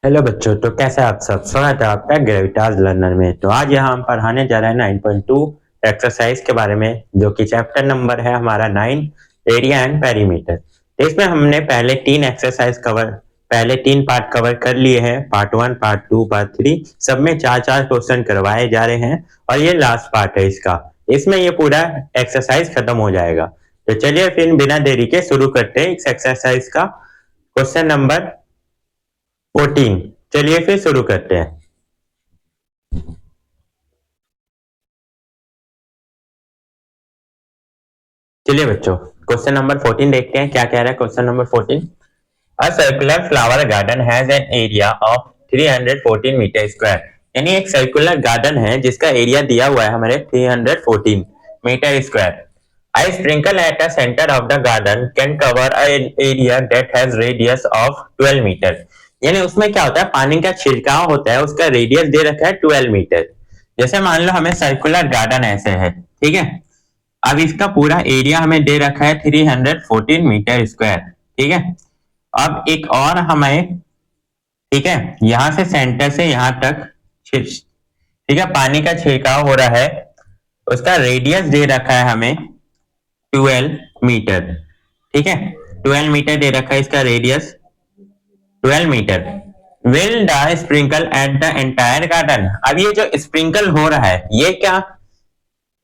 Hello बच्चों, तो कैसे आप सब। स्वागत है आपका ग्रेविटास लर्नर में। तो आज यहाँ हम पढ़ाने जा रहे हैं 9.2 एक्सरसाइज के बारे में, जो कि चैप्टर नंबर है हमारा 9, एरिया एंड पेरीमीटर। तो इसमें हमने पहले तीन पार्ट कवर कर लिए हैं। पार्ट 1, पार्ट 2, पार्ट 3, सब में चार चार क्वेश्चन करवाए जा रहे हैं और ये लास्ट पार्ट है इसका। इसमें ये पूरा एक्सरसाइज खत्म हो जाएगा। तो चलिए फिर बिना देरी के शुरू करते हैं इस एक्सरसाइज का क्वेश्चन नंबर 14। चलिए फिर शुरू करते हैं। चलिए बच्चों, क्वेश्चन नंबर 14 देखते हैं क्या कह रहा है। Question number 14, a circular flower garden has an area of 314 metre square. यानी एक सर्कुलर गार्डन है जिसका एरिया दिया हुआ है हमारे 314 metre square. I sprinkle at the centre of the garden can cover an area that has radius of 12 metre. यानी उसमें क्या होता है, पानी का छिड़काव होता है, उसका रेडियस दे रखा है 12 मीटर। जैसे मान लो हमें सर्कुलर गार्डन ऐसे है, ठीक है। अब इसका पूरा एरिया हमें दे रखा है 314 मीटर स्क्वायर, ठीक है। अब एक और हमें, ठीक है, यहां से सेंटर से यहां तक, ठीक है, पानी का छिड़काव हो रहा है। उसका रेडियस दे रखा है हमें 12 मीटर, ठीक है। 12 मीटर दे रखा है इसका radius, 12 metre. Will the sprinkle at the entire garden. अब ये जो स्प्रिंकल हो रहा है, ये क्या,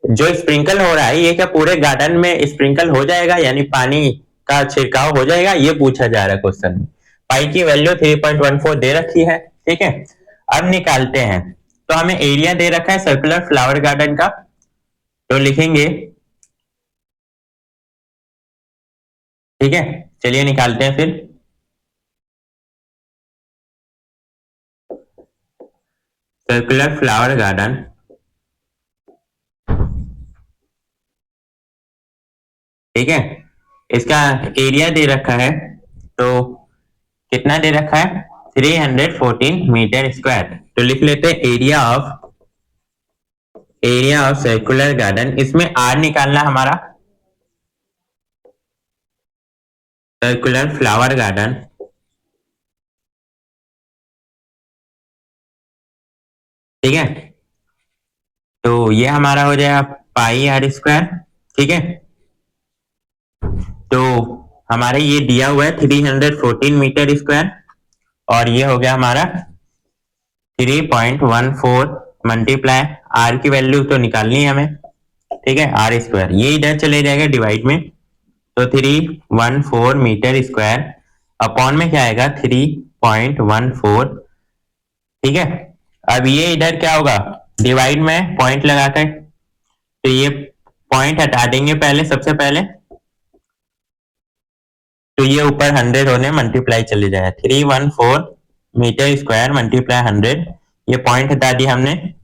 जो स्प्रिंकल हो रहा है ये क्या पूरे गार्डन में स्प्रिंकल हो जाएगा, यानी पानी का छिड़काव हो जाएगा, ये पूछा जा रहा है क्वेश्चन में। पाई की वैल्यू 3.14 दे रखी है, ठीक है। अब निकालते हैं। तो हमें एरिया दे रखा है सर्कुलर फ्लावर गार्डन का, तो लिखेंगे, ठीक है। चलिए निकालते हैं फिर। सर्कुलर फ्लावर गार्डन, ठीक है, इसका एरिया दे रखा है, तो कितना दे रखा है, 314 मीटर स्क्वायर। तो लिख लेते हैं एरिया ऑफ सर्कुलर गार्डन। इसमें आर निकालना हमारा, सर्कुलर फ्लावर गार्डन, ठीक है। तो ये हमारा हो जाएगा पाई आर स्क्वायर, ठीक है। तो हमारे ये दिया हुआ है 314 मीटर स्क्वायर, और ये हो गया हमारा 3.14 मल्टीप्लाई, आर की वैल्यू तो निकालनी है हमें, ठीक है, आर स्क्वायर। ये इधर चले जाएगा डिवाइड में, तो 314 मीटर स्क्वायर अपॉन में क्या आएगा, 3.14, ठीक है। अब ये इधर क्या होगा, डिवाइड में पॉइंट लगाकर, तो ये पॉइंट हटा देंगे पहले, सबसे पहले, तो ये ऊपर 100 होने मल्टीप्लाई चले जाएगा, 314 मीटर स्क्वायर मल्टीप्लाई 100, ये पॉइंट हटा दिया हमने,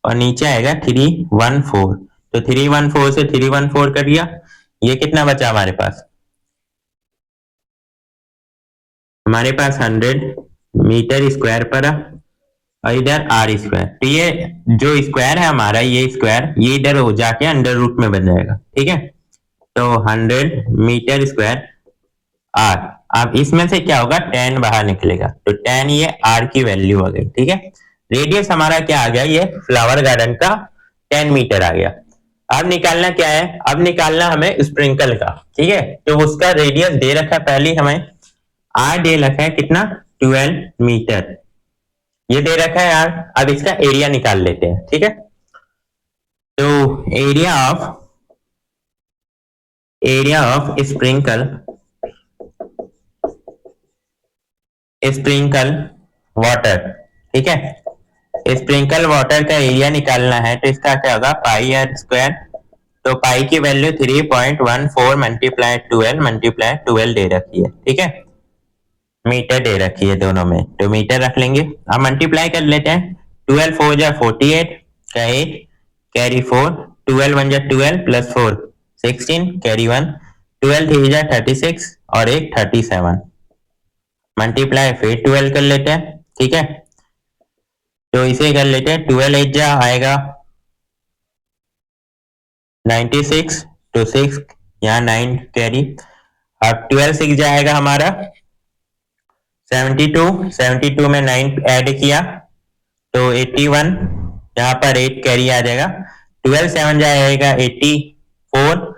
और नीचे आएगा 314। तो 314 से 314 कर दिया, ये कितना बचा हमारे पास, हमारे पास 100 मीटर स्क्वायर पर, और इधर आर स्क्वायर। तो ये जो स्क्वायर है हमारा, ये स्क्वायर ये इधर हो जाके अंडर रूट में बन जाएगा, ठीक है। तो 100 मीटर स्क्वायर आर। अब इसमें से क्या होगा, 10 बाहर निकलेगा, तो 10 ये आर की वैल्यू आ गई, ठीक है। रेडियस हमारा क्या आ गया, ये फ्लावर गार्डन का 10 मीटर आ गया। अब निकालना क्या है, अब निकालना हमें स्प्रिंकल का, ठीक है। तो उसका रेडियस दे रखा है पहले हमें, आर दे रखा है कितना, 12 मीटर, ये दे रखा है यार। अब इसका एरिया निकाल लेते हैं, ठीक है। तो एरिया ऑफ स्प्रिंकल वाटर, ठीक है। स्प्रिंकल वाटर का एरिया निकालना है, तो इसका क्या होगा, पाई आर स्क्वायर। तो पाई की वैल्यू 3.14 मल्टीप्लाई 12 दे रखी है, ठीक है। मीटर दे रखी है दोनों में, तो मीटर रख लेंगे। अब मल्टीप्लाई कर लेते हैं, 12 4 जा 48 का 8 कैरी 4, 12 1 जा 12 प्लस 4 16 कैरी 1, 12 3 जा 36 और एक 37, मल्टीप्लाई फिर 12 कर लेते हैं, ठीक है। तो इसे कर लेते हैं, 12 8 जा आएगा 96, तो 6 यहाँ 9 कैरी। अब 12 6 जाएगा हमारा 72 में 9 ऐड किया तो 81, यहाँ पर 8 कैरी आ जाएगा। 12 7 जाएगा 84,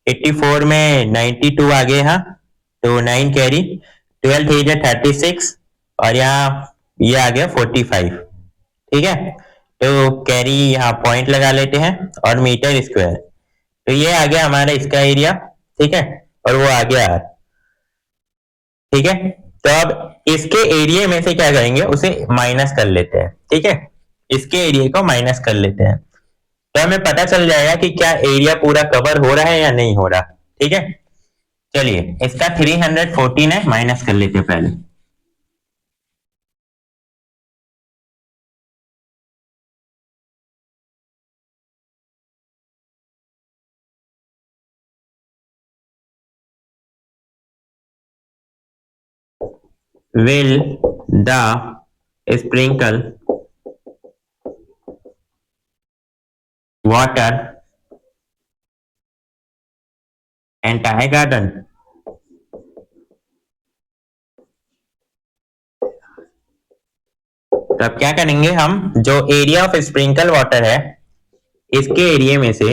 84 में 92 आ गए, हाँ तो 9 कैरी, 12 3 जा 36 और यहाँ ये आ गया 45। ठीक है, तो कैरी यहाँ पॉइंट लगा लेते हैं और मीटर स्क्वायर, तो ये आ गया हमारा इसका एरिया। ठीक है, और वो आ गया। ठीक है, तो अब इसके एरिया में से क्या करेंगे, उसे माइनस कर लेते हैं। ठीक है, इसके एरिया को माइनस कर लेते हैं तो हमें पता चल जाएगा कि क्या एरिया पूरा कवर हो रहा है या नहीं हो रहा। ठीक है, चलिए इसका 314 है, माइनस कर लेते हैं पहले। Will the sprinkle water entire garden? तो अब क्या करेंगे, हम जो एरिया ऑफ स्प्रिंकल वाटर है इसके एरिया में से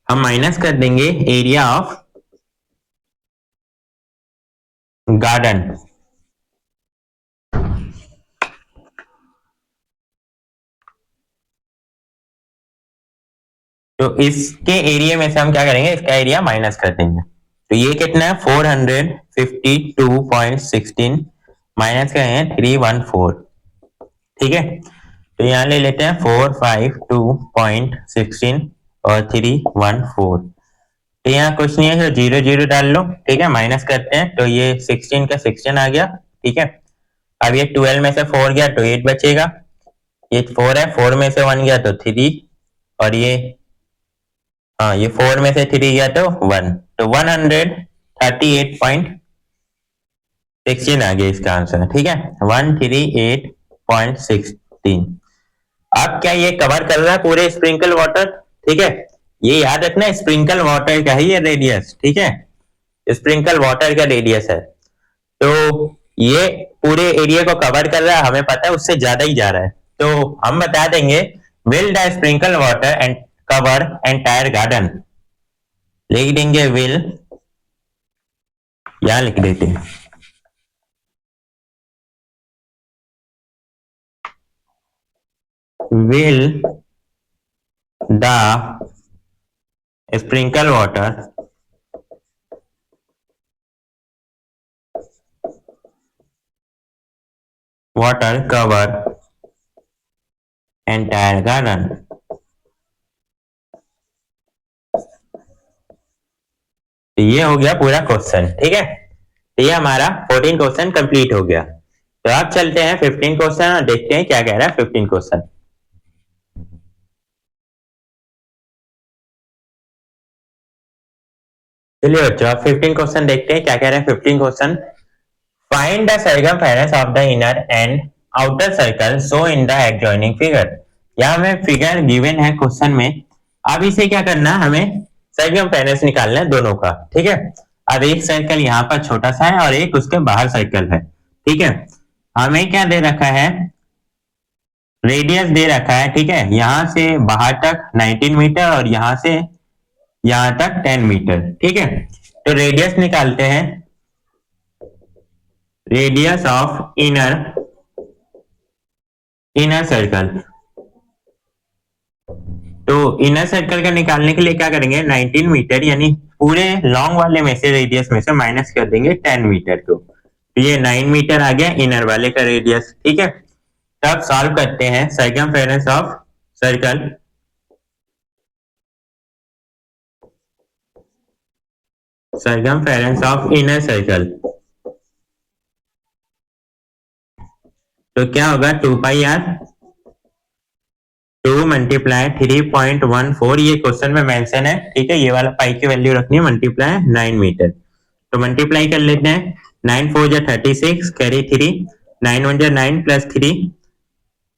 हम माइनस कर देंगे एरिया ऑफ गार्डन। तो इसके एरिया में से हम क्या करेंगे, इसका एरिया माइनस कर देंगे। तो ये कितना है, 452.16 माइनस करेंगे 314। ठीक है, तो यहाँ ले लेते हैं 452.16 और 314। तो यहाँ कुछ नहीं है तो 0 0 डाल लो। ठीक है, माइनस करते हैं तो ये 16 का 16 आ गया। ठीक है, अब ये 12 में से 4 गया तो 8 बचेगा, ये 4 है, 4 में से 1 गया तो 3 और ये हाँ ये 4 में से 3 गया तो 1, तो 138.16 आ गया इसका आंसर। ठीक है, 138.16। अब क्या ये कवर कर रहा है पूरे स्प्रिंकल वाटर? ठीक है, ये याद रखना स्प्रिंकल वाटर का ही ये रेडियस। ठीक है, स्प्रिंकल वाटर का रेडियस है, तो ये पूरे एरिया को कवर कर रहा है, हमें पता है उससे ज्यादा ही जा रहा है, तो हम बता देंगे will the sprinkle water and cover entire garden. लिख देंगे विल, यहां लिख देते हैं will the sprinkle water cover entire garden? तो ये हो गया पूरा क्वेश्चन। ठीक है, तो ये हमारा 14 क्वेश्चन कंप्लीट हो गया। तो अब चलते हैं 15 क्वेश्चन और देखते हैं क्या कह रहा है 15 क्वेश्चन। चलिए बच्चों, अब 15 क्वेश्चन देखते हैं क्या कह रहे हैं 15 question. Find the circumference of the inner and outer circle so in the adjoining figure. यहाँ हमें फिगर गिवन है क्वेश्चन में, अब इसे क्या करना है, हमें सर्कमफेरेंस निकालना है दोनों का। ठीक है, अब एक सर्कल यहाँ पर छोटा सा है और एक उसके बाहर सर्कल है। ठीक है, हमें क्या दे रखा है, रेडियस दे रखा है। ठीक है, यहां से बाहर तक 19 मीटर और यहां से यहां तक 10 मीटर। ठीक है, तो रेडियस निकालते हैं, रेडियस ऑफ इनर सर्कल। तो इनर सर्कल का निकालने के लिए क्या करेंगे, 19 मीटर यानी पूरे लॉन्ग वाले में से रेडियस में से माइनस कर देंगे 10 मीटर को, तो ये 9 मीटर आ गया इनर वाले का रेडियस। ठीक है, तब सॉल्व करते हैं circumference of circle. Circumference of inner circle, तो क्या होगा 2 पाई आर, 2 मल्टीप्लाई 3.14, ये क्वेश्चन में मेंशन है। ठीक है, ये वाला पाई की वैल्यू रखनी है, मल्टीप्लाई 9 मीटर, तो मल्टीप्लाई कर लेते हैं। 9 4 जा 36 कैरी 3, 9 1 जा 9 प्लस 3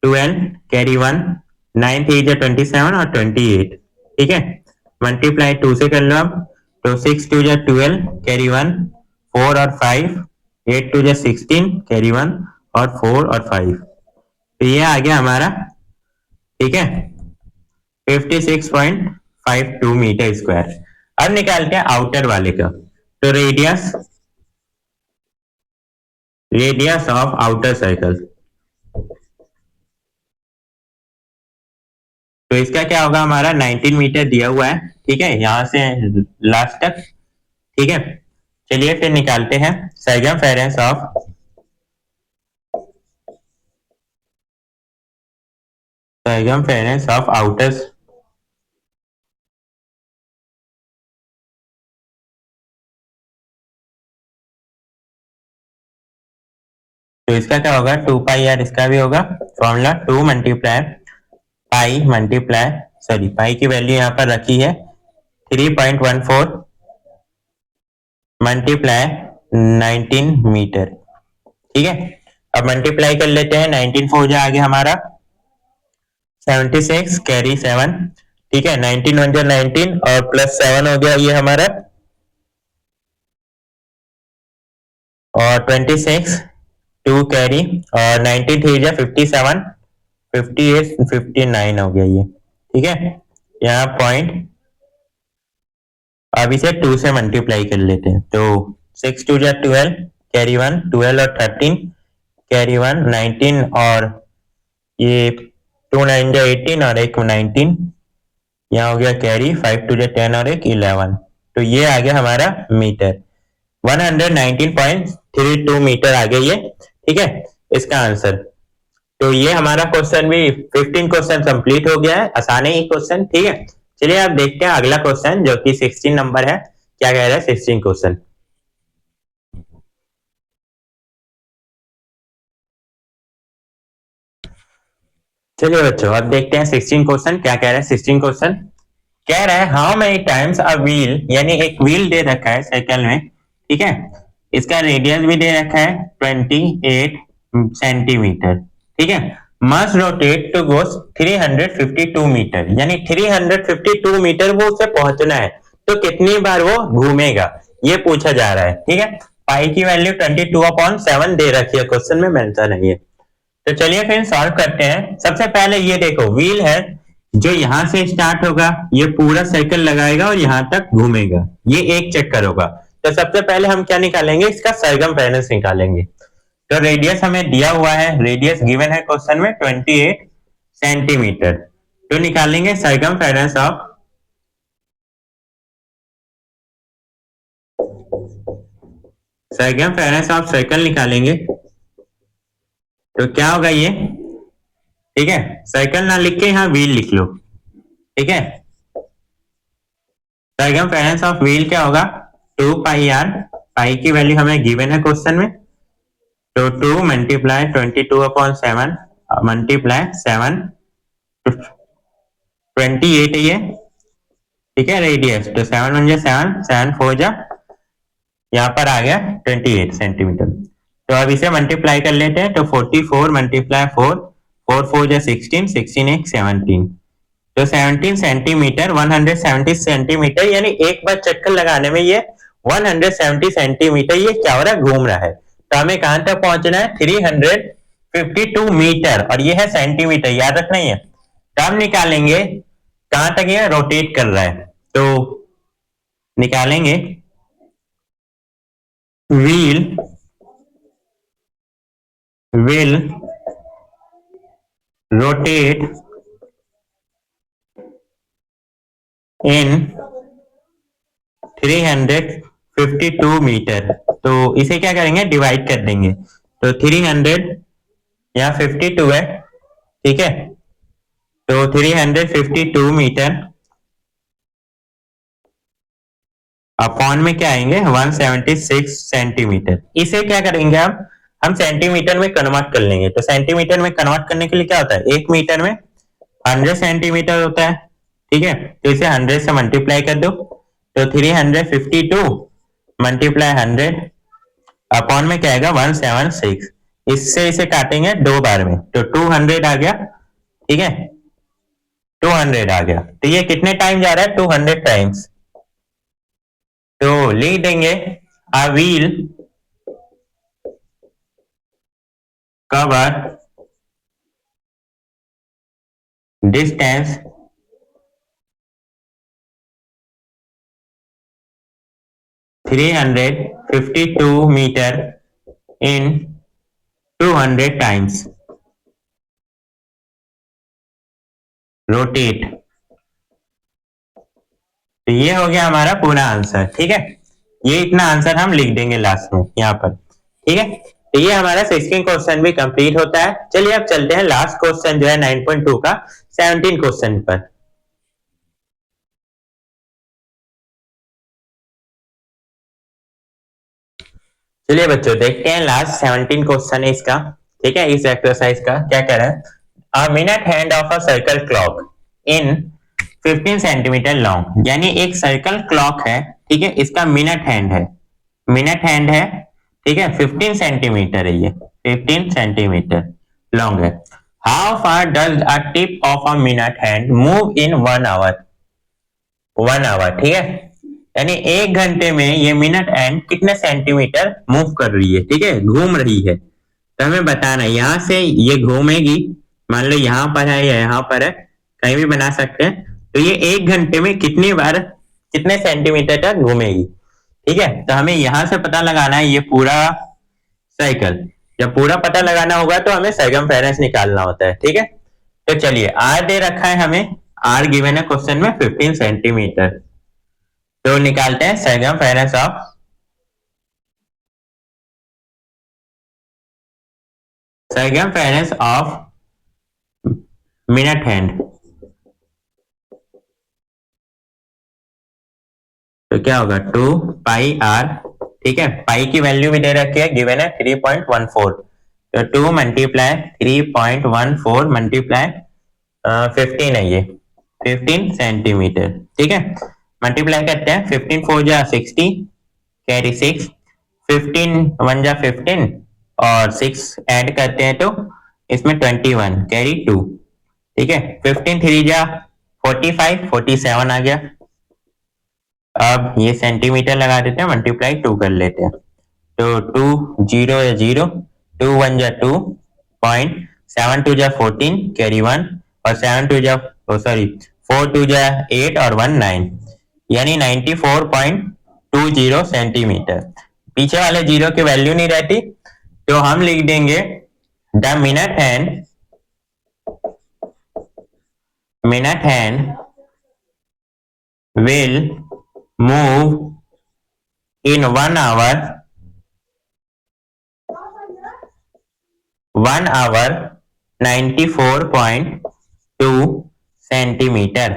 12 कैरी 1, 9 3 जा 27 और 28। ठीक है, मल्टीप्लाई 2 से कर लो अब, तो 6 2 जा 12 कैरी 1, 4 और 5, 8 2 जा 16 कैरी 1 और 4 और 5, तो ये आ गया हमारा, ठीक है, 56.52 मीटर स्क्वायर। अब निकालते हैं आउटर वाले का, तो रेडियस ऑफ आउटर सर्कल, तो इसका क्या होगा, हमारा 19 मीटर दिया हुआ है, ठीक है, यहां से लास्ट तक, ठीक है। चलिए फिर निकालते हैं सर्कमफेरेंस ऑफ आउटर, तो इसका क्या होगा, 2 पाई आर, इसका भी होगा formula 2 multiply pi multiply, sorry पाई की वैल्यू यहाँ पर रखी है 3.14 मल्टीप्लाई 19 मीटर, ठीक है। अब मल्टीप्लाई कर लेते हैं, 19 4 जा आगे हमारा 76 कैरी 7, ठीक है, 19 1 जा 19 और प्लस 7 हो गया ये हमारा, और 26 2 कैरी और 19 3 जा 57, 58 59 हो गया ये, ठीक है, यहाँ पॉइंट। अब इसे 2 से मल्टीप्लाई कर लेते हैं, तो 6 2 जा 12 कैरी 1, 12 और 13 कैरी 1 19 और ये 2 9 जा 18 और एक 19, यहाँ हो गया कैरी 5 2 जा 10 और एक 11, तो ये आ गया हमारा मीटर, 119.32 मीटर आ गया ये, ठीक है, इसका आंसर। तो ये हमारा क्वेश्चन भी 15 क्वेश्चन कंप्लीट हो गया है, आसान है ये क्वेश्चन, ठीक है। चलिए आप देखते हैं अगला क्वेश्चन जो कि 16 नंबर है, क्या कह रहा है 16 क्वेश्चन। चलिए बच्चों अब देखते हैं 16 क्वेश्चन क्या कह रहा है। 16 क्वेश्चन कह रहा है how many times a wheel, यानी एक व्हील दे रखा है साइकिल में, ठीक है, इसका रेडियस भी दे रखा है 28 सेंटीमीटर, ठीक है, must rotate to goes 352 metre, यानी 352 मीटर वो उसे पहुंचना है, तो कितनी बार वो घूमेगा ये पूछा जा रहा है, ठीक है। पाई की वैल्यू 22/7 दे रखी है, क्वेश्चन में मेंशन है ये। तो चलिए फिर सॉल्व करते हैं। सबसे पहले ये देखो व्हील है जो यहां से स्टार्ट होगा, ये पूरा साइकिल लगाएगा और यहां तक घूमेगा, ये एक चक्कर होगा। तो सबसे पहले हम क्या निकालेंगे, इसका सरकमफेरेंस निकालेंगे। तो रेडियस हमें दिया हुआ है, रेडियस गिवन है क्वेश्चन में 28 सेंटीमीटर, तो निकालेंगे सरकमफेरेंस ऑफ सर्कल निकालेंगे, तो क्या होगा ये, ठीक है, सर्कल ना लिख के यहाँ व्हील लिख लो, ठीक है। सरकमफेरेंस ऑफ व्हील क्या होगा, 2 पाई आर, पाई की वैल्यू हमें गिवन है क्वेश्चन में, तो 2 मल्टीप्लाई 22/7 मल्टीप्लाई 7 28 है ये, ठीक है, रेडियस, तो 7 1 जा 7 7 4 जा, यहाँ पर आ गया 28 सेंटीमीटर। तो अब इसे मल्टीप्लाई कर लेते हैं, तो 44 मल्टीप्लाई 4 4 4 जा 16 16 1 17, तो 17 सेंटीमीटर, 170 सेंटीमीटर, यानी एक बार चक्कर लगाने में ये 170 सेंटीमीटर ये क्या हो रहा है, घूम रहा है। तो हमें कहां तक पहुंचना है, 352 मीटर, और ये है सेंटीमीटर, याद रखना है। तो हम निकालेंगे कहां तक ये रोटेट कर रहा है, तो निकालेंगे wheel will rotate in 352 metre, तो इसे क्या करेंगे, डिवाइड कर देंगे, तो 300 यहाँ 52 है, ठीक है, तो 352 मीटर अपॉन में क्या आएंगे 176 सेंटीमीटर। इसे क्या करेंगे हम सेंटीमीटर में कन्वर्ट कर लेंगे, तो सेंटीमीटर में कन्वर्ट करने के लिए क्या होता है, 1 मीटर में 100 सेंटीमीटर होता है, ठीक है, तो इसे 100 से मल्टीप्लाई कर दो, तो 352 मल्टीप्लाई 100 अपॉन में क्या आएगा 176, इससे इसे काटेंगे 2 बार में, तो 200 आ गया, ठीक है, 200 आ गया। तो ये कितने टाइम जा रहा है? 200 टाइम्स। तो लिख देंगे I will cover distance 352 metre in 200 times. Rotate. तो ये हो गया हमारा पूरा आंसर। ठीक है, ये इतना आंसर हम लिख देंगे लास्ट में यहाँ पर। ठीक है, तो ये हमारा 16 क्वेश्चन भी कंप्लीट होता है। चलिए अब चलते हैं लास्ट क्वेश्चन जो है 9.2 का 17 क्वेश्चन पर। चलिए बच्चों देखते हैं लास्ट 17 क्वेश्चन है इसका। ठीक है, इस एक्सरसाइज का क्या कह रहा है? A minute hand of a circle clock in 15 centimetre long, यानी एक सर्कल क्लॉक है। ठीक है, इसका मिनट हैंड है, मिनट हैंड है। ठीक है, 15 सेंटीमीटर है, ये 15 सेंटीमीटर लॉन्ग है। How far does a tip of a minute hand move in 1 hour? 1 hour, ठीक है, यानी 1 घंटे में ये मिनट एंड कितने सेंटीमीटर मूव कर रही है? ठीक है, घूम रही है। तो हमें बताना है यहाँ से ये घूमेगी, मान लो यहाँ पर है या यहाँ पर है, कहीं भी बना सकते हैं। तो ये 1 घंटे में कितनी बार कितने सेंटीमीटर तक घूमेगी? ठीक है, तो हमें यहाँ से पता लगाना है ये पूरा साइकिल। जब पूरा पता लगाना होगा तो हमें सरकमफेरेंस निकालना होता है। ठीक है, तो चलिए आर दे रखा है हमें, आर गिवन है क्वेश्चन में 15 सेंटीमीटर। तो निकालते हैं सरकमफेरेंस ऑफ मिनट हैंड। तो क्या होगा 2 पाई आर। ठीक है, पाई की वैल्यू भी दे रखी है, गिवन है 3.14। तो 2 मल्टीप्लाई 3.14 मल्टीप्लाई 15 है ये 15 सेंटीमीटर। ठीक है, मल्टीप्लाई करते हैं, 15 4 जा 60 कैरी 6, 15 1 जा 15 और 6 ऐड करते हैं तो इसमें 21 कैरी 2। ठीक है, 15 3 जा 45 47 आ गया। अब ये सेंटीमीटर लगा देते हैं, मल्टीप्लाई 2 कर लेते हैं। तो 2 0 या 0, 2 1 जा 2 पॉइंट, 7 2 जा 14 कैरी 1 और 7 2 जा सॉरी 4 2 जा 8 और 1 9, यानी 94.20 सेंटीमीटर। पीछे वाले जीरो की वैल्यू नहीं रहती, तो हम लिख देंगे the minute hand will move in 1 hour 94.2 centimetre.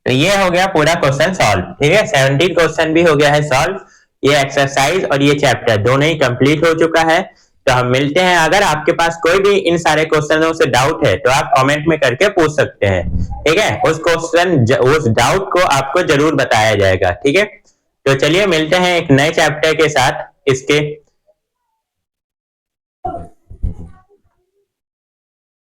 तो ये हो गया पूरा क्वेश्चन सॉल्व। ठीक है, 17 क्वेश्चन भी हो गया है सॉल्व। ये एक्सरसाइज और ये चैप्टर दोनों ही कंप्लीट हो चुका है। तो हम मिलते हैं, अगर आपके पास कोई भी इन सारे क्वेश्चनों से डाउट है तो आप कमेंट में करके पूछ सकते हैं। ठीक है, उस डाउट को आपको जरूर बताया जाएगा। ठीक है, तो चलिए मिलते हैं एक नए चैप्टर के साथ इसके